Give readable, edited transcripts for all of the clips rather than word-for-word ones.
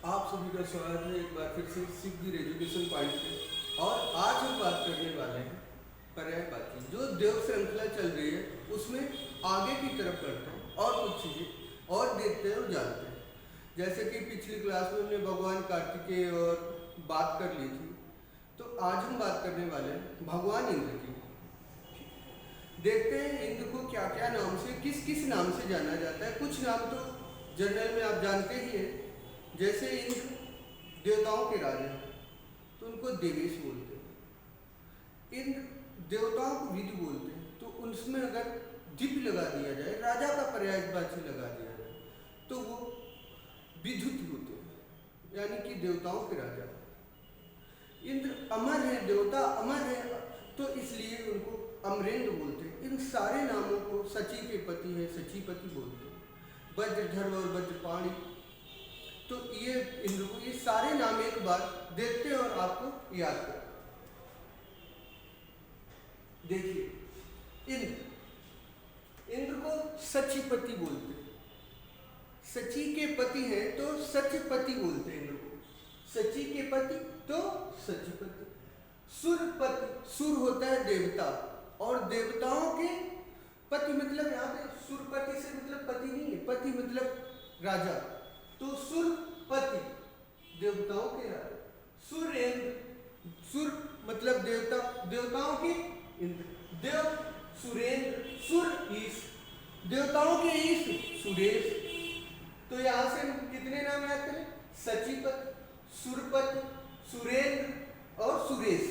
आप सभी का स्वागत है एक बार फिर से सिद्धि एजुकेशन पॉइंट पे। और आज हम बात करने वाले हैं पर्यायवाची। जो देव श्रृंखला चल रही है उसमें आगे की तरफ बढ़ते हैं और कुछ चीज़ें और देखते हैं और जानते हैं। जैसे कि पिछली क्लास में हमने भगवान कार्तिकेय और बात कर ली थी, तो आज हम बात करने वाले हैं भगवान इंद्र की। देखते हैं इंद्र को क्या क्या नाम से, किस किस नाम से जाना जाता है। कुछ नाम तो जनरल में आप जानते ही हैं, जैसे इंद्र देवताओं के राजा हैं तो उनको देवेश बोलते हैं। इंद्र देवताओं को विधि बोलते हैं, तो उसमें अगर दिप लगा दिया जाए, राजा का पर्यायवाची लगा दिया जाए, तो वो विद्युत होते हैं, यानी कि देवताओं के राजा। इंद्र अमर है, देवता अमर है, तो इसलिए उनको अमरेंद्र बोलते हैं। इन सारे नामों को सची के पति है, सचीपति बोलते हैं। वज्रधर और वज्रपाणी, तो ये इंद्र को ये सारे नाम एक बार देखते हैं और आपको याद करें। देखिए, इंद्र को सचीपति बोलते हैं। सची के पति हैं तो सचपति बोलते हैं इंद्र को। सची के पति तो सचीपति। सुरपति, सुर होता है देवता, और देवताओं के पति मतलब यहाँ पे सुरपति से मतलब पति नहीं है, पति मतलब राजा, तो सुरपति देवताओं के राजा। सुरेंद्र, सुर मतलब देवता, देवताओं के इंद्र। देव सुरेंद्र, सुर ईश, देवताओं के ईश सुरेश। तो यहाँ से कितने नाम याद करें? सचीपति, सुरपति, सुरेंद्र और सुरेश।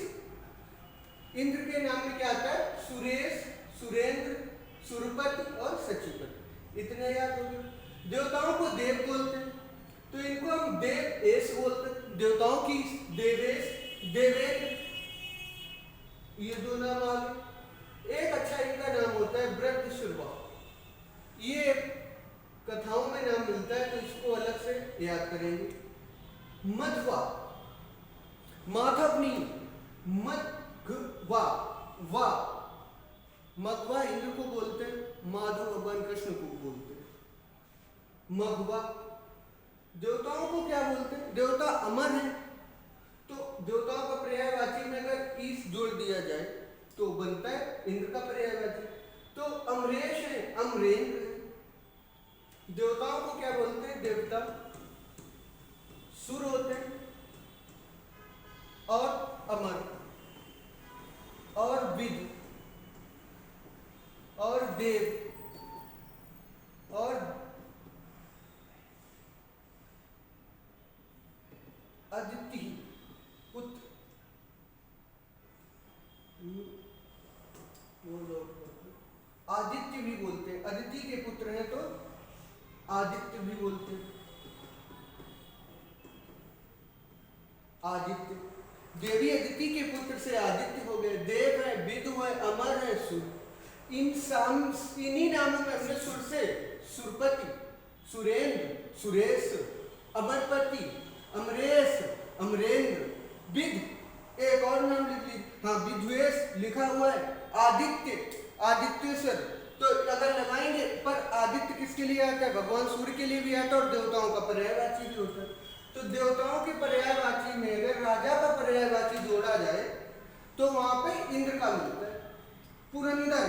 इंद्र के नाम में क्या आता है? सुरेश, सुरेंद्र, सुरपति और सचीपति। इतने याद हो गए। देवताओं को देव बोलते हैं, तो इनको हम देवेश बोलते हैं। देवताओं की देवेश, देवेंद्र, ये दो नाम आ गए। एक अच्छा इनका नाम होता है वृद्धश्रवा, ये कथाओं में नाम मिलता है, तो इसको अलग से याद करेंगे। मध्वा, माधव नहीं, मध्वा, वा, मघवा इंद्र को बोलते हैं, माधव भगवान कृष्ण को बोलते हैं। मघवा, देवताओं को क्या बोलते हैं? देवता अमर है, तो देवताओं का पर्यायवाची में अगर ईश जोड़ दिया जाए तो बनता है इंद्र का पर्यायवाची। तो अमरेश है, अमरेंद्र है। देवताओं को क्या बोलते हैं? देवता। सुर होते हैं और अमर और विद और देव और अदिति पुत्र, आदित्य भी बोलते हैं। अदिति के पुत्र हैं तो आदित्य भी बोलते हैं। आदित्य, देवी अदिति के पुत्र से आदित्य हो गए। देव है, विदु है, अमर है, सुर। इन्हीं नामों में हमने सुर से सुरपति, सुरेंद्र, सुरेश, अमरपति, अमरेश, अमरेंद्र, विद, एक और नाम लिख लीजिए, हाँ विद्वेश लिखा हुआ है, आदित्य, आदित्येश्वर। तो अगर लगाएंगे, पर आदित्य किसके लिए आता है? भगवान सूर्य के लिए भी आता है, और देवताओं का पर्यायवाची भी होता है। तो देवताओं के पर्यायवाची में अगर राजा का पर्यायवाची जोड़ा जाए तो वहां पे इंद्र का मिलता है। पुरंदर,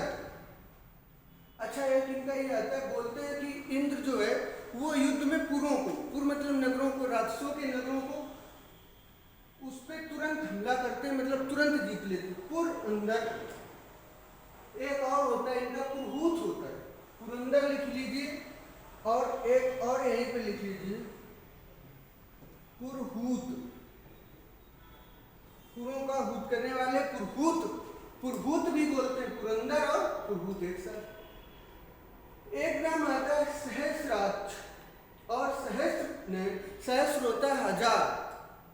अच्छा एक इनका ये आता है, बोलते हैं कि इंद्र जो है वो युद्ध में पुरों को, पुर मतलब नगरों को, राक्षसों के नगरों को, उस पर तुरंत हमला करते हैं, मतलब तुरंत जीत लेते हैं। पुरंदर। एक और होता है इनका पुरहूत होता है, पुरंदर लिख लीजिए, और एक और यहीं पे लिख लीजिए पुरहूत। पुरों का हूत करने वाले पुरहूत, पुरहूत भी बोलते हैं। पुरंदर और पुरहूत एक साथ। एक नाम आता है सहस्राक्ष, और सहस्र नयन, सहस्र होता है हजार,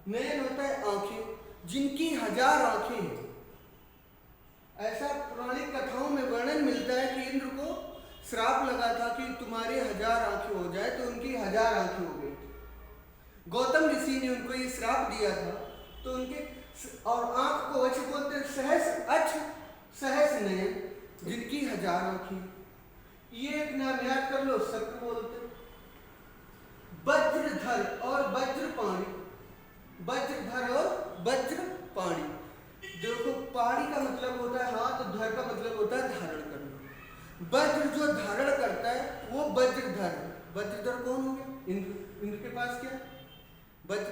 नयन होता है आंखें, जिनकी 1000 आंखें हैं। ऐसा पौराणिक कथाओं में वर्णन मिलता है कि इंद्र को श्राप लगा था कि तुम्हारे 1000 आंखें हो जाए, तो उनकी 1000 आंखें हो गई। गौतम ऋषि ने उनको ये श्राप दिया था, तो उनके, और आंख को अक्ष बोलते हैं, सहस्र अक्ष, सहस्र नयन, जिनकी 1000 आंखें। ये एक नाम याद कर लो, शक्र बोलते। वज्रधर और वज्रपाणी, वज्र जो धारण करता है वो वज्रधर। वज्रधर कौन हो गया? इंद्र। इंद्र के पास क्या? वज्र।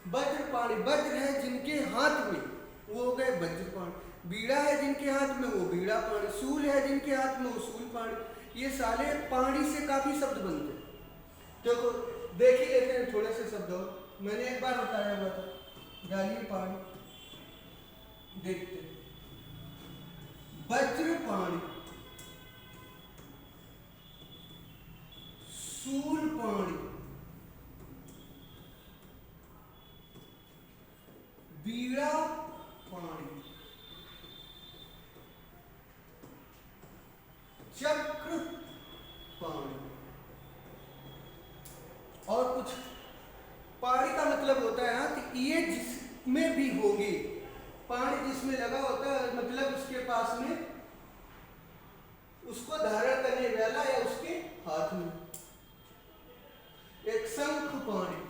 वज्रपाणि, वज्र है जिनके हाथ में वो हो गए वज्रपाणि। बीड़ा है जिनके हाथ में वो बीड़ा पाणि। शूल है जिनके हाथ में वो शूल पाणि। ये साले पाणि से काफी शब्द बनते हैं। देखो देख ही लेते हैं थोड़े से शब्द और। मैंने एक बार बताया हुआ था, डालिए पाणि, देखते हैं। वज्रपाणि, शूलपाणि, बीड़ा पाणि, चक्र पाणि। और कुछ पाणि का मतलब होता है कि ये जिसमें भी होगी, पाणि जिसमें लगा होता है मतलब उसके पास में, उसको धारण करने वाला या उसके हाथ में। एक शंख पाणि,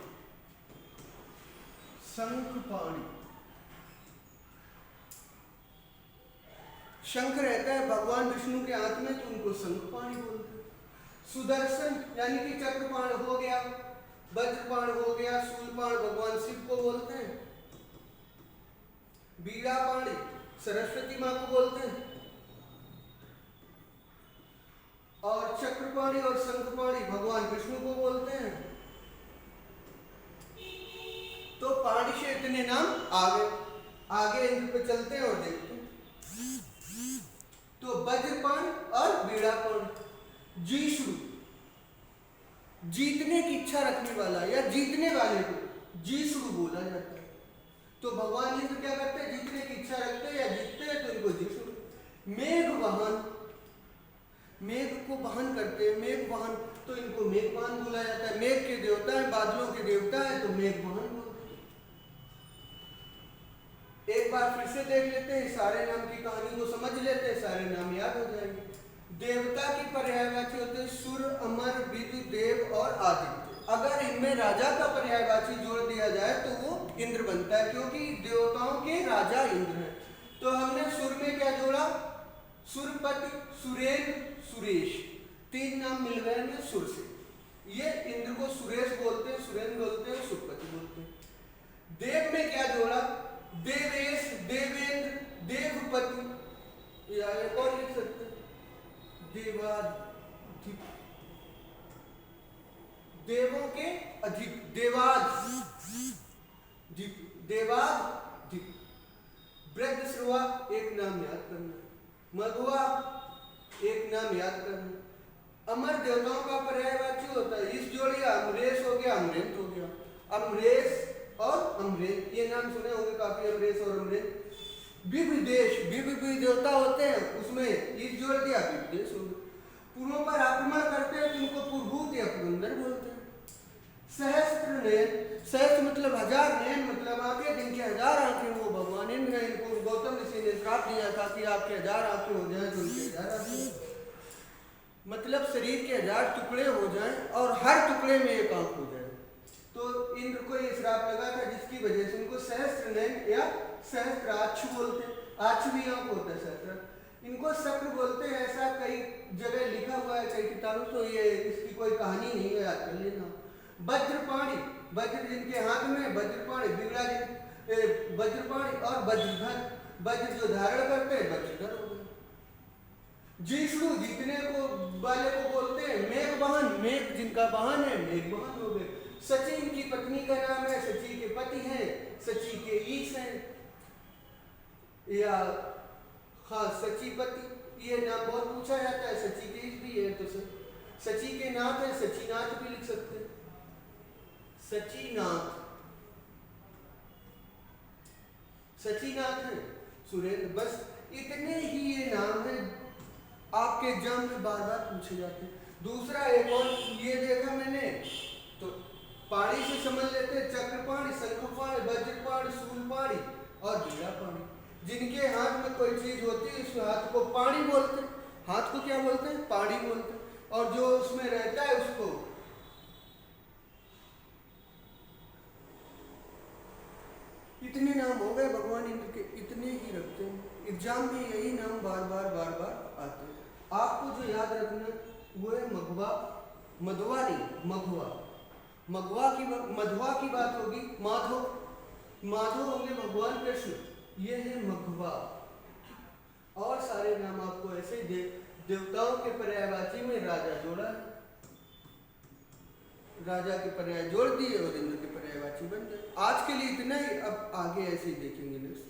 शंख पाणि, शंख रहता है भगवान विष्णु के हाथ में तो उनको शंख पाणि बोलते हैं। सुदर्शन यानी कि चक्रपाण हो गया, वज्रपाण हो गया, शूलपाण भगवान शिव को बोलते हैं। बीड़ा पाणि सरस्वती मां को बोलते हैं। और चक्रपाणि और शंखपाणि भगवान विष्णु को बोलते हैं। तो पाणि से इतने नाम आ गए। आगे इनके पे चलते हैं और देखते हैं। तो वज्रपाण और बीड़ापाण, जीशु जीतने की इच्छा रखने वाला या जीतने वाले को जीशु बोला जाता है। तो भगवान इंद्र क्या करते हैं? जीतने की इच्छा रखते हैं या जीतते हैं तो इनको जीशु। मेघ वाहन, मेघ को वहन करते हैं, मेघ वाहन तो इनको मेघ वाहन बोला जाता है। मेघ के देवता है, बादलों के देवता है तो मेघ वाहन बोलते हैं। एक बार फिर से देख लेते हैं, सारे नाम की कहानी को समझ लेते हैं, सारे नाम याद हो जाएंगे। देवता की पर्यायवाची होते हैं सुर, अमर, विदु, देव और आदित्य। अगर इनमें राजा का पर्यायवाची जोड़ दिया जाए तो वो इंद्र बनता है, क्योंकि देवताओं के राजा इंद्र हैं। तो हमने सुर में क्या जोड़ा? सुरपति, सुरेंद्र, सुरेश, तीन नाम मिल गए हमें सुर से। ये इंद्र को सुरेश बोलते हैं, सुरेंद्र बोलते हैं, सुरपति बोलते हैं। देव में क्या जोड़ा? देवेश, देवेंद्र, देवपति, या एक और लिख सकते हैं देवाधिप, देवों के अधिप, देवाधिप, देवाधिप। वृद्धश्रवा एक नाम याद करना, मघवा एक नाम याद करना। अमर देवताओं का पर्यायवाची होता है, इस जोड़िया अमरेश हो गया, अमरेंद्र हो गया। अमरेश और अमरेंद्र ये नाम सुने होंगे काफी, अमरेश और अमरेंद्र। विविदेश, विविध देवता होते हैं, उसमें इस जोड़ दिया विविदेश हो गया। पूर्वों पर आक्रमण करते हैं तो इनको पुरभूत या पुरंदर बोलते हैं। सहस्त्र नयन, सहस्त्र मतलब हजार, नयन मतलब आंखें, जिनके हजार आंखें वो भगवान इंद्र हैं। इनको गौतम ऋषि ने श्राप दिया था कि आपके हजार आंखें हो जाएं तो उनके हजार आंखें, मतलब शरीर के हजार टुकड़े हो जाएं और हर टुकड़े में एक आंख हो जाए। तो इंद्र को ये श्राप लगा था, जिसकी वजह से उनको सहस्त्र नयन या सहस्त्राक्ष बोलते हैं। आठवीं आंख होता है सहस्त्र। इनको शक्र बोलते हैं, ऐसा कई जगह लिखा हुआ है कई किताबों, तो ये इसकी कोई कहानी नहीं है, याद कर लेना। वज्रपाणि, वज्र जिनके हाथ में, वज्रपाणि, बीड़ा जिन, वज्रपाणि और वज्रधर, वज्र जो धारण करते हैं वज्रधर हो गए। जीशु जीतने को वाले को बोलते हैं। मेघ वाहन, मेघ जिनका वाहन है मेघ वाहन हो गए। सची इनकी पत्नी का नाम है, सची के पति हैं, सची के ईश हैं, या हाँ सचीपति, ये नाम बहुत पूछा जाता है। सची के ईश भी है तो सची के नाथ है, सचीनाथ भी लिख सकते हैं, सचीनाथ, सचीनाथ है, सुरेंद्र। बस इतने ही ये नाम है, आपके एग्जाम में बार बार पूछे जाते हैं। दूसरा एक और ये देखा मैंने, तो पाणी से समझ लेते हैं, चक्रपाणी, शंखपाणी, वज्रपाणी, शूलपाणी और बीड़ापाणी। जिनके हाथ में कोई चीज होती है उस हाथ को पाणी बोलते हैं। हाथ को क्या बोलते हैं? पाणी बोलते हैं। और जो उसमें रहता है उसको इतने नाम हो गए भगवान इंद्र के, इतने ही रखते हैं। एग्जाम में यही नाम बार बार आते हैं। आपको जो याद रखना, वो है मघवा, मधवा नहीं मघवा। मधवा की बात होगी माधव, माधव होंगे भगवान कृष्ण, ये है मघवा। और सारे नाम आपको ऐसे देवताओं के पर्यायवाची में राजा जोड़ा है, राजा के पर्याय जोड़ दिए और इंद्र के पर्यायवाची बन गए। आज के लिए इतना ही, अब आगे ऐसे ही देखेंगे नेक्स्ट।